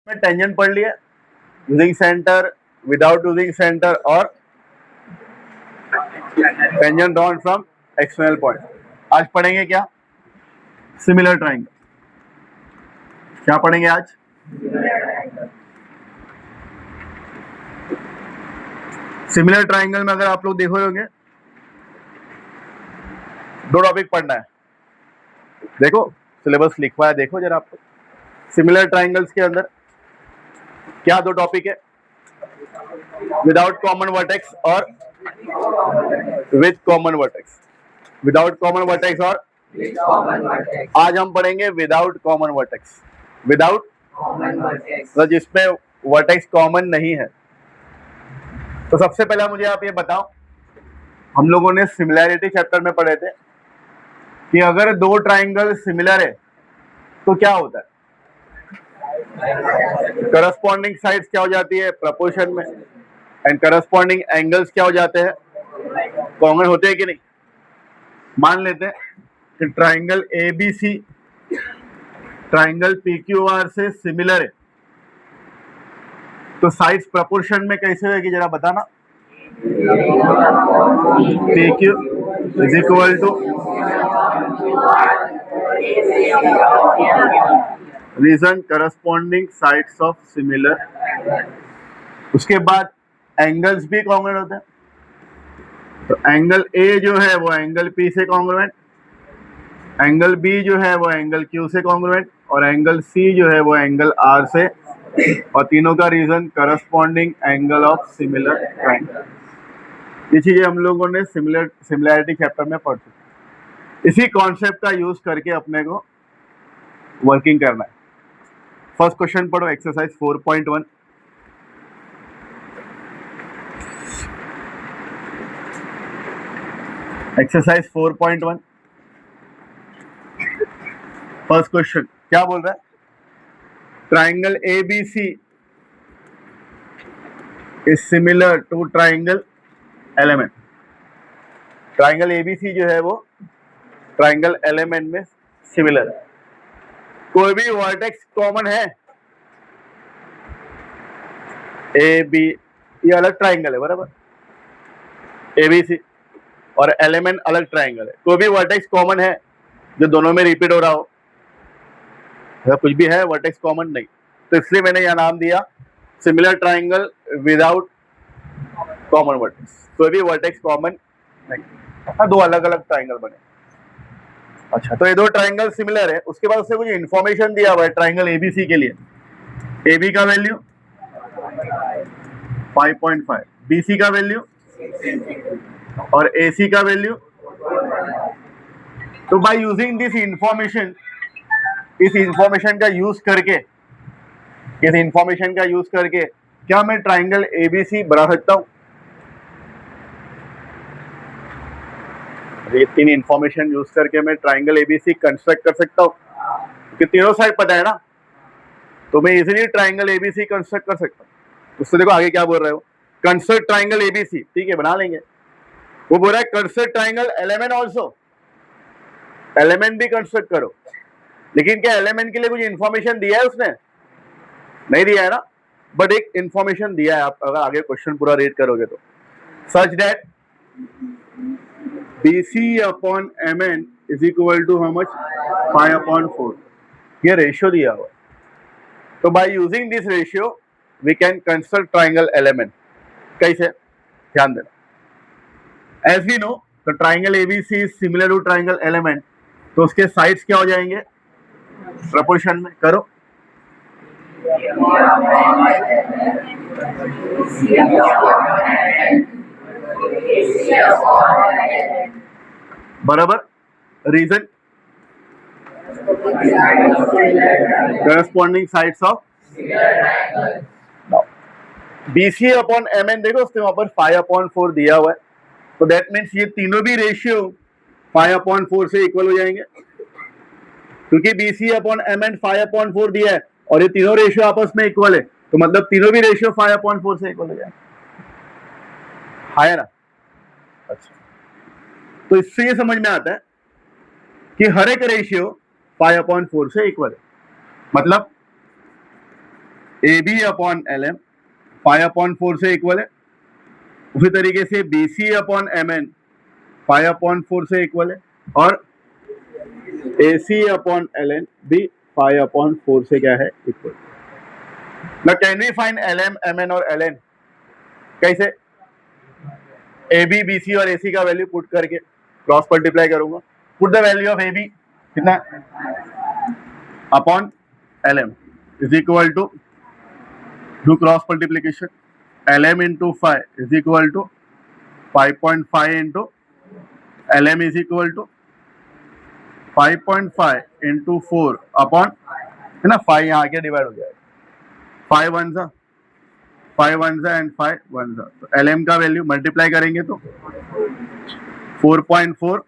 में टेंजेंट पढ़ लिया, using centre, without using centre और tangent drawn from external point. आज पढ़ेंगे क्या? Similar triangle. क्या पढ़ेंगे आज? सिमिलर ट्राइंगल में अगर आप लोग देखो होंगे दो टॉपिक पढ़ना है। देखो सिलेबस लिखवा है, देखो जरा आपको। सिमिलर ट्राइंगल्स के अंदर क्या दो टॉपिक है? विदाउट कॉमन वर्टेक्स और with common vertex. Without common vertex और आज हम पढ़ेंगे विदाउट कॉमन वर्टेक्स। विदाउट तो जिसमें वर्टेक्स कॉमन नहीं है। तो सबसे पहला मुझे आप ये बताओ, हम लोगों ने सिमिलैरिटी चैप्टर में पढ़े थे कि अगर दो ट्राइंगल सिमिलर है तो क्या होता है? करस्पॉन्डिंग साइड्स क्या हो जाती है? प्रपोर्शन में। एंड करस्पॉन्डिंग एंगल्स क्या हो जाते हैं? कॉमन होते हैं कि नहीं? मान लेते हैं कि ट्राइंगल एबीसी ट्राइंगल पीक्यूआर से सिमिलर है, तो साइड्स प्रपोर्शन में कैसे होगी जरा बताना। PQ is equal to reason corresponding sides of similar. उसके बाद एंगल्स भी कॉन्ग्रुएंट होते हैं। तो एंगल ए जो है वो एंगल पी से कॉन्ग्रुएंट, एंगल बी जो है वो एंगल क्यू से कॉन्ग्रुएंट, और एंगल सी जो है वो एंगल आर से, और तीनों का reason corresponding angle of similar triangle. ये चीजें हम लोगों ने सिमिलैरिटी चैप्टर में पढ़ चुके। इसी कॉन्सेप्ट का यूज करके अपने को वर्किंग करना है। फर्स्ट क्वेश्चन पढ़ो, एक्सरसाइज 4.1। एक्सरसाइज 4.1 फर्स्ट क्वेश्चन क्या बोल रहा है? Triangle ABC is similar to triangle LMN. Triangle ABC जो है वो ट्राइंगल एलिमेंट में सिमिलर है। कोई भी वर्टेक्स कॉमन है? ए बी, ये अलग ट्राइंगल है बराबर, एबीसी, और एलिमेंट अलग ट्राइंगल है। कोई भी वर्टेक्स कॉमन है जो दोनों में रिपीट हो रहा हो? कुछ भी है वर्टेक्स कॉमन नहीं, तो इसलिए मैंने यह नाम दिया similar triangle without common vertex. कोई भी वर्टेक्स कॉमन नहीं, हाँ दो अलग अलग ट्राइंगल बने। अच्छा, तो ये दो ट्राइंगल सिमिलर है। उसके बाद उससे कुछ इंफॉर्मेशन दिया हुआ है ट्राइंगल एबीसी के लिए। AB का वैल्यू 5.5, BC का वैल्यू और AC का वैल्यू। तो बाय यूजिंग दिस इंफॉर्मेशन, इस इंफॉर्मेशन का यूज करके क्या मैं ट्राइंगल एबीसी बना सकता हूं? ये तीन इंफॉर्मेशन यूज करके मैं ट्राइंगल एबीसी कंस्ट्रक्ट कर सकता हूं, क्योंकि तीनों साइड पता है ना, तो मैं इजीली ट्राइंगल एबीसी कंस्ट्रक्ट कर सकता हूं। उससे देखो आगे क्या बोल रहे हो, कंस्ट्रक्ट ट्राइंगल एबीसी, ठीक है बना लेंगे। वो बोल रहा है construct triangle element also, element भी कंस्ट्रक्ट करो। लेकिन क्या एलिमेंट के लिए कुछ इंफॉर्मेशन दिया है उसने? नहीं दिया है ना, बट एक इंफॉर्मेशन दिया है। आप अगर आगे क्वेश्चन पूरा रीड करोगे तो, such that BC upon MN is equal to how much? 5/4। ये रेशियो दिया हुआ है। तो by using this ratio we can construct triangle LMN. कैसे? ध्यान देना। As we know the triangle ABC is similar to triangle LMN, तो उसके साइड्स क्या हो जाएंगे? प्रपोर्शन में। करो। बराबर। Reason corresponding sides of BC upon MN, देखो उसके वहां पर 5/4 दिया हुआ है, तो दैट मीन्स ये तीनों भी रेशियो 5/4 से इक्वल हो जाएंगे, क्योंकि BC अपॉन MN 5/4 दिया है और ये तीनों रेशियो आपस में इक्वल है, तो मतलब तीनों भी रेशियो 5/4 से इक्वल हो जाएंगे। है ना? अच्छा, तो इससे ये समझ में आता है कि हर एक रेशियो 5/4 से इक्वल है। मतलब A B upon L M 5/4 से इक्वल है। उसी तरीके से B C upon M N 5/4 से इक्वल है, और A C upon L N भी 5/4 से क्या है, इक्वल। ना can we find L M, M N और एल एन? कैसे? ए बी, बी सी और ए सी का वैल्यू पुट करके क्रॉस मल्टीप्लाई करूंगा। Put the value of A B कितना upon L M is equal to, do cross multiplication, L M into 5 is equal to 5.5 into L M is equal to 5.5 into 4 upon, है ना, 5 यहाँ आके divide हो जाएगा, 5 1 सा 5 1 सा एंड 5 1 सा, तो एल एम का वैल्यू मल्टीप्लाई करेंगे तो 4.4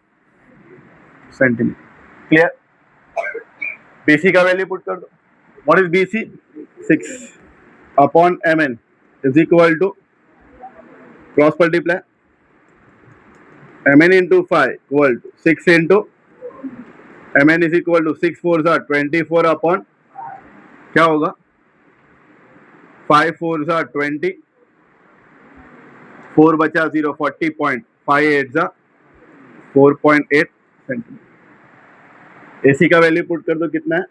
सेंटीमीटर। क्लियर? बीसी का वैल्यू पुट कर दो। What is BC? 6 upon M N is equal to, cross multiply, M N into 5 equal to 6 into M N is equal to 6 4 सा 24 upon, क्या होगा, 5 4 सा 20, 4 बचा 0, 40.58 सा 4.8 सेंटीमीटर। एसी का वैल्यू पुट कर दो, कितना है,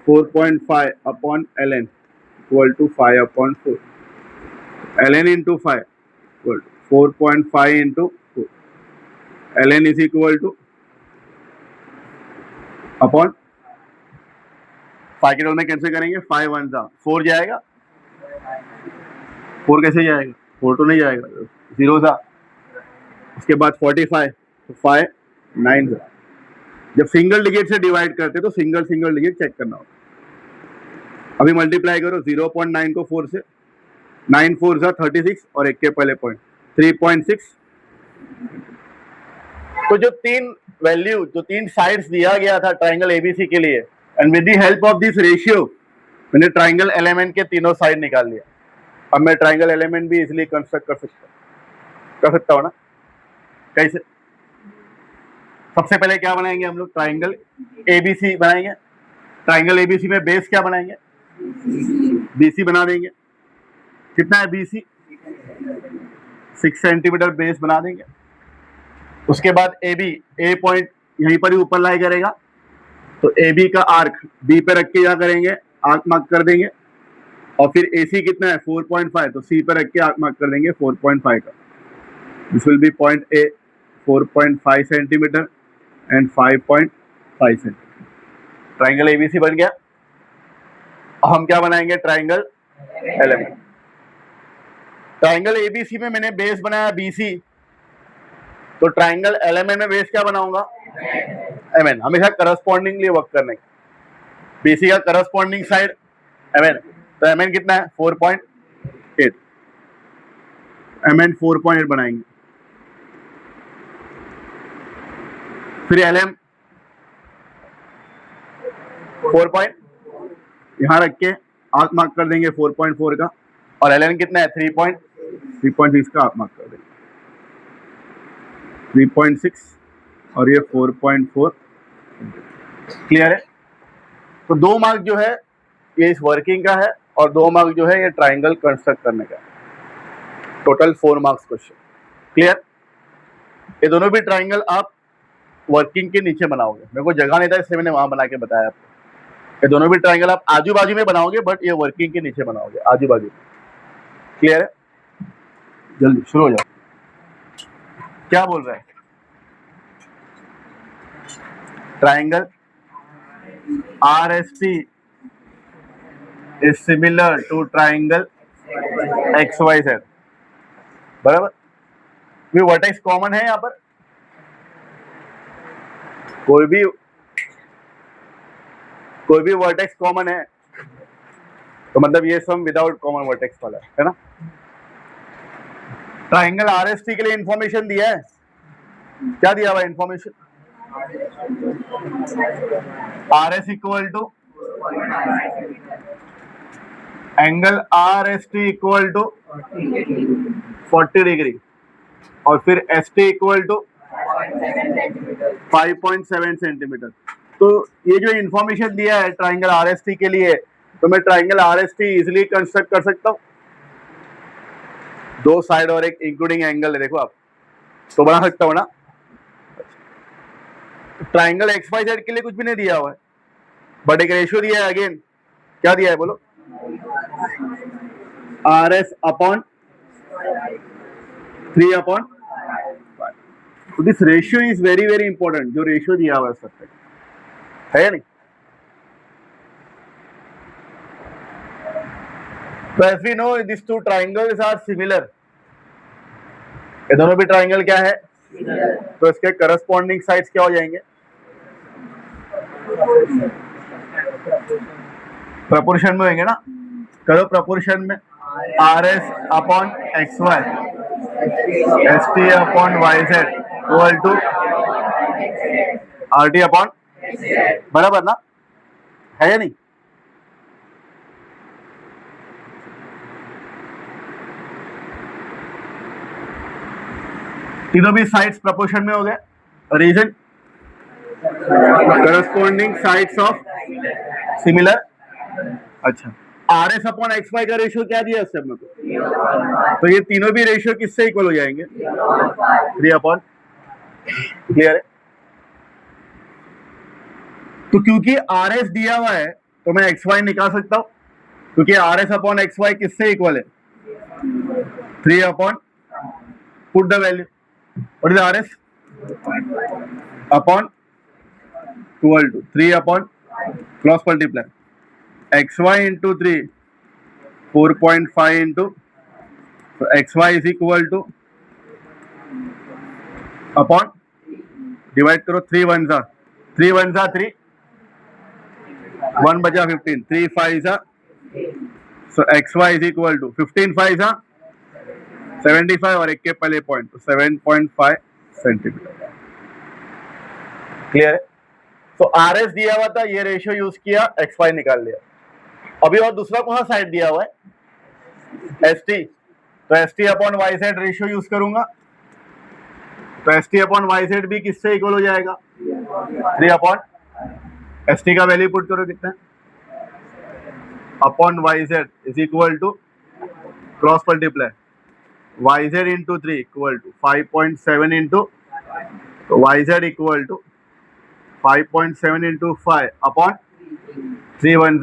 4.5 upon L N equal to 5/4, L N into 5 equal to 4.5 into 4, L N is equal to upon 5 के रोल में कैंसिल करेंगे, 5 1 सा 4 जाएगा, 4 कैसे जाएगा, 4 तो नहीं जाएगा, 0 सा, उसके बाद 45, तो 5 9 सा। जब सिंगल डिजिट से डिवाइड करते तो सिंगल सिंगल डिजिट चेक करना होगा। अभी मल्टीप्लाई करो 0.9 को 4 से, 9 4 सा 36 और एक के पहले पॉइंट 3.6। तो जो तीन वैल्यू, जो तीन साइड्स दिया गया था ट्राइंगल एबीसी के लिए, and with the help of this ratio मैंने ट्राइंगल एलिमेंट के तीनों साइड निकाल लिया। अब मैं ट्राइंगल एलिमेंट भी इजिली कंस्ट्रक्ट कर सकता हूँ ना। कैसे? सबसे पहले क्या बनाएंगे हम लोग, ट्राइंगल एबीसी बनाएंगे। ट्राइंगल एबीसी में बेस क्या बनाएंगे, बीसी बना देंगे। कितना है बीसी, 6 सेंटीमीटर बेस बना देंगे। उसके बाद ए बी, ए पॉइंट यहीं पर ही ऊपर लाई करेगा, तो ए बी का आर्क बी पे रख के क्या करेंगे, आर्क मार्क कर देंगे। और फिर ए सी कितना है 4.5, तो सी पे रख के आर्क मार्क कर देंगे 4.5 का। This will be point A, 4.5 centimetre and 5.5 centimetre. Triangle ABC बन गया। अब हम क्या बनाएंगे, ट्राइंगल एलिमेंट। ट्राइंगल एबीसी में मैंने बेस बनाया बीसी, तो ट्राइंगल एलिमेंट में बेस क्या बनाऊंगा, एमएन। हमेशा करस्पॉन्डिंगली वर्क करने का। बीसी का करस्पॉन्डिंग साइड एमएन, तो एमएन कितना है 4.8, एमएन 4.8 बनाएंगे। फिर एलएम 4 यहां रख के आर्क मार्क कर देंगे 4.4 का, और एलएन कितना है 3.6 का आर्क मार्क कर देंगे, 3.6 और ये 4.4। क्लियर है? तो 2 मार्क जो है ये इस वर्किंग का है, और 2 मार्क जो है ये ट्राइंगल कंस्ट्रक्ट करने का है। Total 4 marks question. क्लियर? ये दोनों भी ट्राइंगल आप वर्किंग के नीचे बनाओगे। मेरे को जगह नहीं था इसलिए मैंने वहां बना के बताया आपको। ये दोनों भी ट्राइंगल आप आजू बाजू में बनाओगे, बट ये वर्किंग के नीचे बनाओगे, आजू बाजू में। क्लियर है? जल्दी शुरू हो जाओ। क्या बोल रहा है? Triangle RST is similar to triangle XYZ, बराबर। ये वर्टेक्स कॉमन है यहाँ पर, कोई भी वर्टेक्स कॉमन है, तो मतलब ये सम विदाउट कॉमन वर्टेक्स वाला है ना। ट्राइंगल RST के लिए इंफॉर्मेशन दिया है, क्या दिया हुआ information, RS equal to angle RST equal to 40 degree, और फिर ST इक्वल टू 5.7 सेंटीमीटर। तो ये जो इंफॉर्मेशन दिया है ट्राइंगल RST के लिए, तो मैं ट्राइंगल RST इजिली कंस्ट्रक्ट कर सकता हूँ, दो साइड और एक इंक्लूडिंग एंगल है, देखो आप तो बना सकता हूँ ना। ट्राइंगल XYZ के लिए कुछ भी नहीं दिया हुआ है, बट एक रेशियो दिया है। अगेन क्या दिया है बोलो, RS अपॉन 3/5। तो this ratio is very very important, जो रेशियो दिया हुआ है सबसे, है या नहीं। तो as we know this two triangles are similar, ये दोनों भी ट्राइंगल क्या है, तो इसके करस्पॉन्डिंग साइड्स क्या हो जाएंगे, प्रपोर्शन में होंगे ना। करो प्रपोर्शन में, RS upon XY ST upon YZ equal to RT upon, बराबर ना, है या नहीं। तीनों भी साइड्स प्रपोर्शन में हो गए, reason corresponding sides of similar. अच्छा, RS अपॉन XY का रेशियो क्या दिया उससे अपने को, तो ये तीनों भी रेशियो किससे इक्वल हो जाएंगे, 3/। क्लियर है। तो क्योंकि RS दिया हुआ है तो मैं XY निकाल सकता हूं, क्योंकि RS अपॉन XY किससे इक्वल है, 3/। Put the value, what is RS upon equal to 3/, cross multiply XY into 3 4.5 into, तो XY is equal to upon, divide करो 3 1 जा 3, 1 बचा 15, 3 5 जा, सो XY इज इक्वल टू 15 5 जा 75 और एक के पहले पॉइंट, तो 7.5 सेंटीमीटर। क्लियर है। तो RS दिया हुआ था, ये रेशियो यूज किया, XY निकाल लिया। अभी और दूसरा कौन सा साइड दिया हुआ है, ST, तो ST upon YZ ratio use करूंगा, तो ST अपॉन YZ भी किससे इक्वल हो जाएगा, 3/। ST का वैल्यू पुट करो कितना, upon YZ is equal to cross multiply YZ into 3 equal to 5.7 into, तो YZ equal to 5.7 into 5 upon 3 1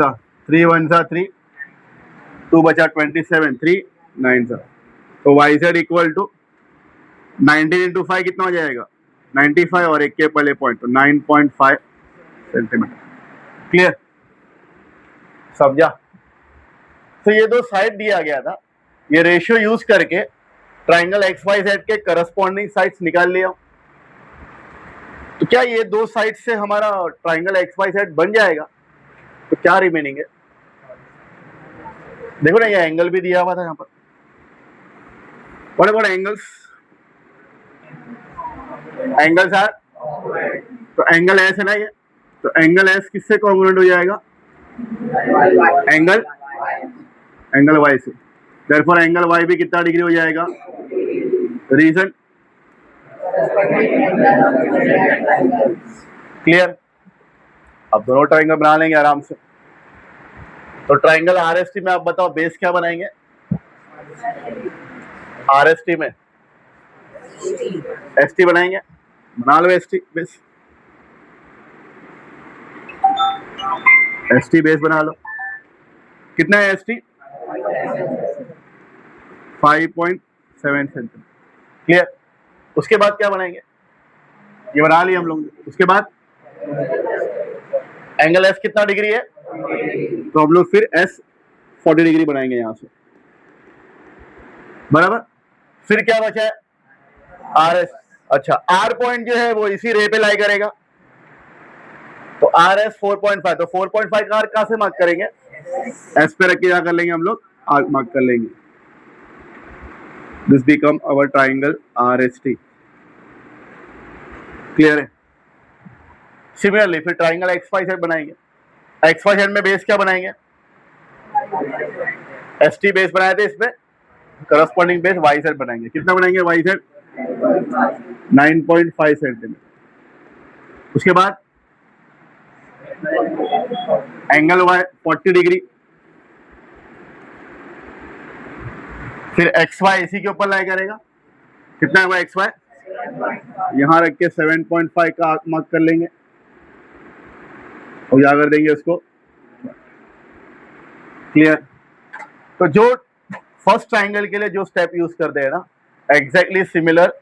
जा 3, 2 बचा 27, 3 9 जा, तो YZ इक्वल टू 19 इंटू 5 कितना हो जाएगा, 95 और एक के पहले पॉइंट, तो 9.5 सेंटीमीटर। क्लियर, समझा। तो ये दो साइड दिया गया था, ये रेशियो यूज करके ट्राइंगल XYZ के करस्पॉन्डिंग साइड्स निकाल लिया। तो क्या ये दो साइड से हमारा ट्राइंगल XYZ बन जाएगा, तो क्या रिमेनिंग है, देखो ना, ये एंगल भी दिया हुआ था यहाँ पर, बड़े बड़े एंगल्स आर, तो एंगल एस है ना ये, तो एंगल एस किससे कॉन्ग्रुएंट हो जाएगा, एंगल वाई से, देयरफॉर एंगल वाई भी कितना डिग्री हो जाएगा, रीजन। क्लियर, अब दोनों ट्राइंगल बना लेंगे आराम से। तो ट्राइंगल RST में आप बताओ बेस क्या बनाएंगे, RST में ST बनाएंगे, बना लो ST बेस, ST बेस बना लो। कितना है ST, 5.7 सेंटीमीटर। क्लियर, उसके बाद क्या बनाएंगे, ये बना लिया हम लोग। उसके बाद एंगल S कितना डिग्री है, तो हम लोग फिर S 40 डिग्री बनाएंगे यहां से, बराबर। फिर क्या बचा है, RS। अच्छा, R पॉइंट जो है वो इसी रे पे लाई करेगा, तो RS 4.5, तो 4.5 का कहां से मार्क करेंगे, S पे रख के क्या कर लेंगे हम लोग, आर्क मार्क कर लेंगे। This become our triangle RST। Clear है। सिमिलरली फिर ट्राइंगल XYZ बनाएंगे, XYZ में बेस क्या बनाएंगे, ST बेस बनाए थे, इसमें करस्पॉन्डिंग बेस YZ बनाएंगे। कितना बनाएंगे YZ, 9.5 सेंटीमीटर। उसके बाद एंगल Y 40 डिग्री, फिर एक्स वाई इसी के ऊपर लाई करेगा, कितना हुआ एक्स वाई, यहाँ रख के 7.5 का मार्क कर लेंगे और क्या कर देंगे उसको, क्लियर। तो जो फर्स्ट ट्राइंगल के लिए जो स्टेप यूज करते हैं ना, exactly similar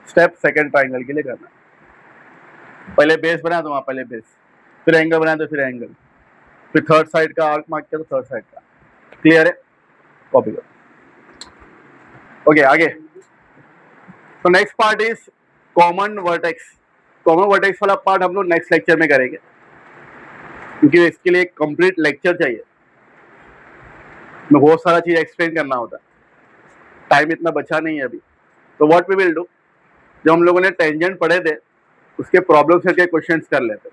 step second triangle के लिए करना। पहले बेस बना तो वहां पहले बेस, फिर एंगल बना तो फिर एंगल, फिर थर्ड साइड का आर्क मार्क किया तो थर्ड साइड का, क्लियर है, कॉपी करो। ओके आगे। तो next part is common vertex. Common vertex वाला पार्ट हम लोग नेक्स्ट लेक्चर में करेंगे, क्योंकि इसके लिए कंप्लीट लेक्चर चाहिए, में बहुत सारा चीज एक्सप्लेन करना होता है, टाइम इतना बचा नहीं है अभी। तो व्हाट वी विल डू, जो हम लोगों ने टेंजेंट पढ़े थे उसके प्रॉब्लम सेट के क्वेश्चंस कर लेते,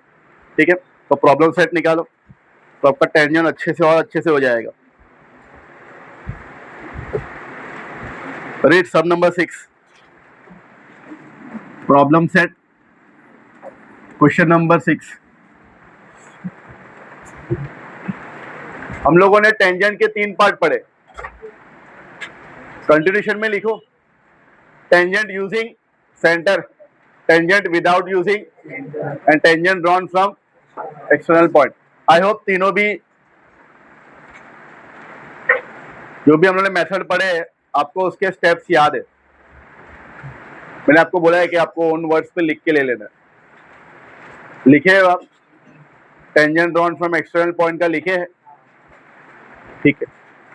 ठीक है। तो प्रॉब्लम सेट निकालो तो आपका टेंजेंट अच्छे से और अच्छे से हो जाएगा। रीड सब number 6, problem set, question number 6। हम लोगों ने टेंजेंट के 3 पार्ट पढ़े, कंटिन्यूशन में लिखो, tangent using centre, tangent without using, and tangent drawn from external point. I hope तीनों भी जो भी हम लोगों ने मेथड पढ़े हैं आपको उसके स्टेप्स याद है। मैंने आपको बोला है कि आपको उन वर्ड्स पे लिख के ले लेना है, लिखे हो आप, tangent drawn from external point का लिखे है, ठीक है।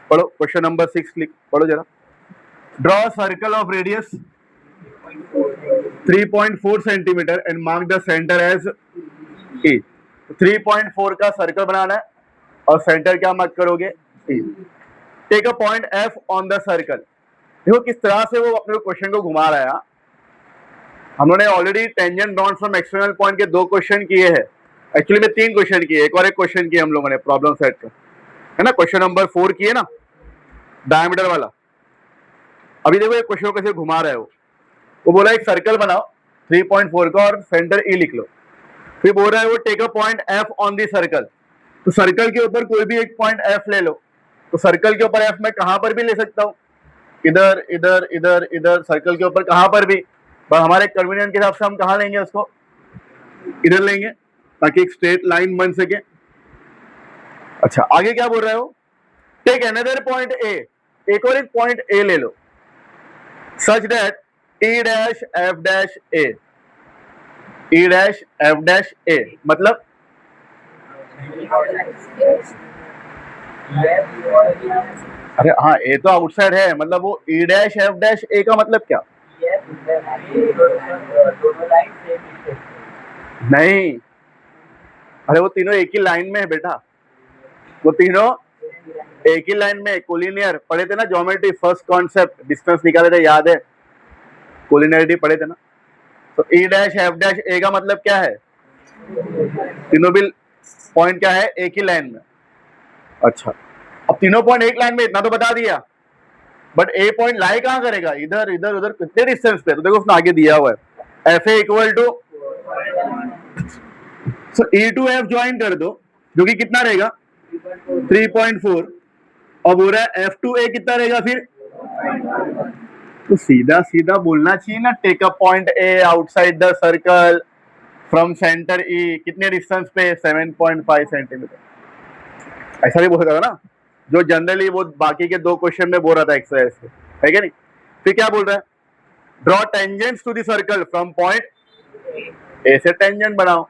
पढ़ो क्वेश्चन नंबर 6, लिख पढ़ो जरा। Draw circle of radius 3.4 centimetre and mark the centre as E। 3.4 का सर्कल बनाना है और सेंटर क्या मार्क करोगे, E। Take a point F on the circle. देखो किस तरह से वो अपने क्वेश्चन को घुमा रहा है। हम लोगों ने already tangent drawn from external point के 2 क्वेश्चन किए हैं, एक्चुअली में 3 क्वेश्चन किए, एक और एक क्वेश्चन किए हम लोगों ने प्रॉब्लम सेट का, है ना। क्वेश्चन नंबर 4 किए ना, डायमीटर वाला। अभी देखो ये क्वेश्चन कैसे घुमा रहा है वो बोला एक सर्कल बनाओ 3.4 का और सेंटर E लिख लो, फिर बोल रहा है वो take a point F on the circle. तो सर्कल के ऊपर कोई भी एक पॉइंट F ले लो, तो सर्कल के ऊपर F मैं कहां पर भी ले सकता हूं, इधर इधर इधर इधर, सर्कल के ऊपर कहां पर भी, पर हमारे कन्वीनियंट के हिसाब से हम कहां लेंगे उसको, इधर लेंगे ताकि एक स्ट्रेट लाइन बन सके। अच्छा आगे क्या बोल रहे हो, टेक अनदर पॉइंट A, एक और एक पॉइंट A ले लो, such that E dash F dash A, E dash F dash A, मतलब अरे हाँ A तो आउटसाइड है, मतलब वो E dash F dash A का मतलब क्या, नहीं, अरे वो तीनों एक ही लाइन में है बेटा, वो तीनों एक ही लाइन में, कोलिनियर पढ़े थे ना ज्योमेट्री, फर्स्ट कॉन्सेप्ट डिस्टेंस निकाले थे, याद है, कोलिनियरिटी पढ़े थे ना। तो E dash F dash A का मतलब क्या है, तीनों भी पॉइंट क्या है, एक ही लाइन में। अच्छा अब तीनों पॉइंट एक लाइन में, इतना तो बता दिया, बट A पॉइंट लाई कहां करेगा, इधर इधर उधर, कितने डिस्टेंस पे, तो देखो उसने आगे दिया हुआ है FA equal to, so E to F join कर दो, जो कि कितना रहेगा 3.4, और बोल रहा है F टू A कितना रहेगा फिर, तो सीधा सीधा बोलना चाहिए ना, take a point A outside the circle from centre E, कितने डिस्टेंस पे 7.5 सेंटीमीटर, ऐसा भी बोल रहा था ना, जो जनरली वो बाकी के 2 क्वेश्चन में बोल रहा था एक्सरसाइज से, है क्या नहीं। फिर क्या बोल रहा है, draw tangents to the circle from point A से टेंजेंट बनाओ,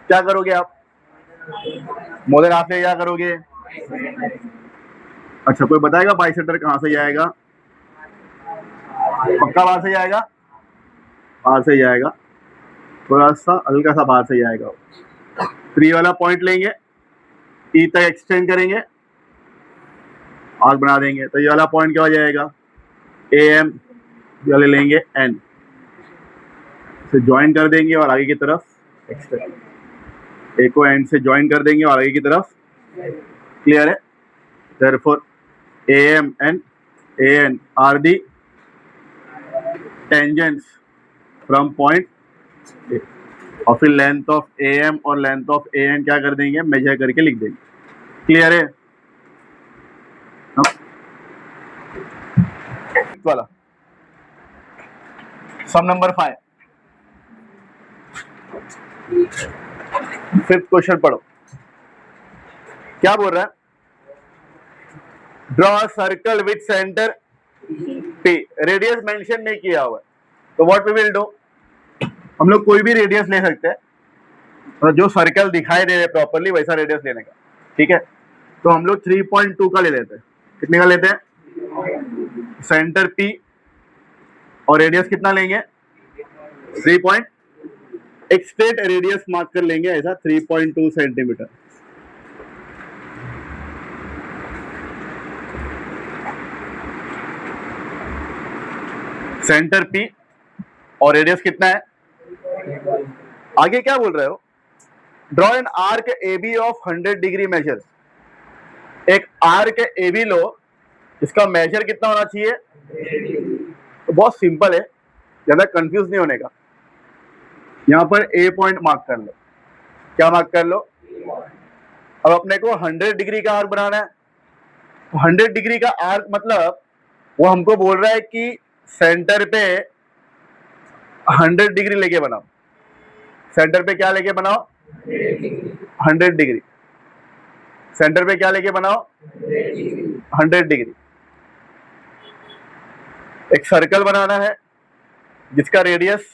क्या करोगे आप, मोदर हाथ से क्या करोगे, अच्छा कोई बताएगा बाइसेक्टर कहां से जाएगा, पक्का बाहर से जाएगा, बाहर से जाएगा, थोड़ा सा हल्का सा बाहर से जाएगा। 3 वाला पॉइंट लेंगे, E तक एक्सटेंड करेंगे, आर्क बना देंगे, तो ये वाला पॉइंट क्या हो जाएगा AM, ये वाले लेंगे N से ज्वाइन कर देंगे और आगे की तरफ एक्सटेंड, A को N से ज्वाइन कर देंगे और आगे की तरफ, क्लियर है। Therefore AM and AN are the tangents from point A, और फिर लेंथ ऑफ AM और लेंथ ऑफ AN क्या कर देंगे, मेजर करके लिख देंगे, क्लियर है। फिफ्थ वाला, सम नंबर 5, फिफ्थ क्वेश्चन पढ़ो। क्या बोल रहा है? Draw circle with centre P, radius mention नहीं किया हुआ है, तो व्हाट वी विल डू, हम लोग कोई भी रेडियस ले सकते हैं, तो जो सर्कल दिखाई दे रहे प्रॉपरली वैसा रेडियस लेने का, ठीक है। तो हम लोग 3.2 का ले लेते हैं। कितने का लेते हैं? सेंटर P और रेडियस कितना लेंगे? 3. एक स्ट्रेट रेडियस मार्क कर लेंगे ऐसा 3.2 सेंटीमीटर। सेंटर P और रेडियस कितना है? आगे क्या बोल रहे हो? Draw an arc AB of 100 degree measure. एक आर्क AB लो, इसका मेजर कितना होना चाहिए? तो बहुत सिंपल है, ज्यादा कंफ्यूज नहीं होने का। यहां पर A पॉइंट मार्क कर लो। क्या मार्क कर लो? अब अपने को 100 डिग्री का आर्क बनाना है। 100 डिग्री का आर्क मतलब वो हमको बोल रहा है कि सेंटर पे 100 डिग्री लेके बनाओ। सेंटर पे क्या लेके बनाओ? 100 डिग्री। सेंटर पे क्या लेके बनाओ? 100 डिग्री। एक सर्कल बनाना है जिसका रेडियस,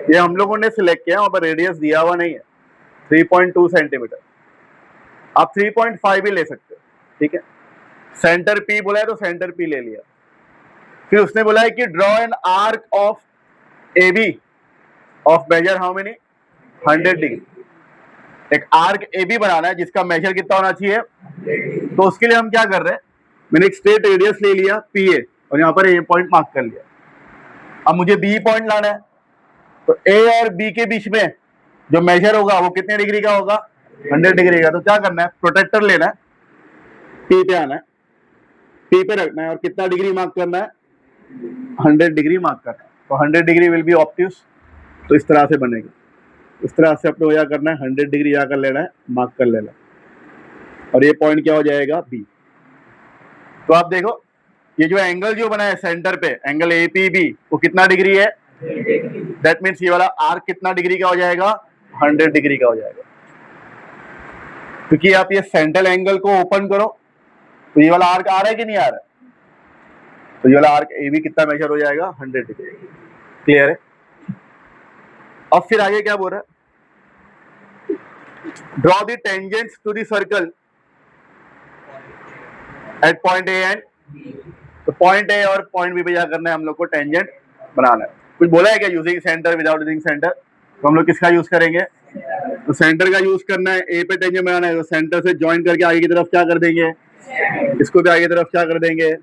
ये हम लोगों ने सिलेक्ट किया, वहां पर रेडियस दिया हुआ नहीं है, 3.2 सेंटीमीटर। आप 3.5 भी ले सकते हो, ठीक है। सेंटर P बोला है तो सेंटर P ले लिया। फिर उसने बोला है कि draw an arc of AB of major how many? 100 degree. एक आर्क AB बनाना है जिसका मेजर कितना होना चाहिए? तो उसके लिए हम क्या कर रहे हैं, मैंने एक स्ट्रेट रेडियस ले लिया PA और यहाँ पर A पॉइंट मार्क कर लिया। अब मुझे B पॉइंट लाना है, तो A और B के बीच में जो मेजर होगा वो कितने डिग्री का होगा? 100 डिग्री का। तो क्या करना है, प्रोटेक्टर लेना है, P पे आना है, P पे रखना है और कितना डिग्री मार्क करना है? 100 डिग्री मार्क करना है। तो 100 डिग्री विल बी ऑब्ट्यूज, तो इस तरह से बनेगा। इस तरह से अपने क्या करना है, 100 डिग्री जाकर लेना है, मार्क कर लेना है, और ये पॉइंट क्या हो जाएगा? B। तो आप देखो ये जो एंगल जो बना है सेंटर पे, एंगल APB, वो कितना डिग्री है? दैट मीन्स ये वाला आर्क कितना डिग्री का हो जाएगा? 100 डिग्री का हो जाएगा। क्योंकि आप ये सेंट्रल एंगल को ओपन करो तो ये वाला आर्क आ रहा है कि नहीं आ रहा है? तो ये वाला आर्क AB कितना मेजर हो जाएगा? 100 डिग्री। क्लियर है? अब फिर आगे क्या बोल रहा है? Draw the tangents to the circle at point A and, तो पॉइंट A और पॉइंट B पे क्या करना है, हम लोग को टेंजेंट बनाना है। कुछ बोला है क्या using centre without using centre? तो हम लोग किसका यूज करेंगे? तो सेंटर का यूज करना है। A पे टेंजेंट बनाना है तो सेंटर से ज्वाइन करके आगे की तरफ क्या कर देंगे? इसको भी आगे की तरफ क्या कर देंगे?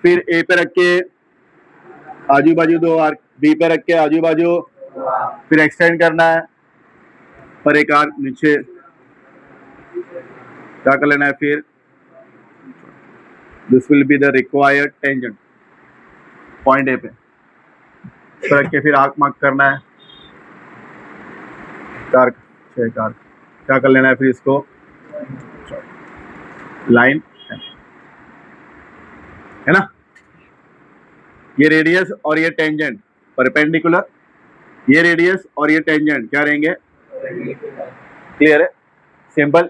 फिर A पे रख के आजू बाजू दो आर्क, B पे रख के आजू बाजू, फिर एक्सटेंड करना है पर एक आर्क नीचे क्या कर लेना है। फिर this will be the required tangent point A पे रख के फिर आर्क मार्क करना है, आर्क 6 आर्क क्या कर लेना है, फिर इसको लाइन है ना। ये रेडियस और ये टेंजेंट परपेंडिकुलर, ये रेडियस और ये टेंजेंट क्या रहेंगे? क्लियर है? सिंपल।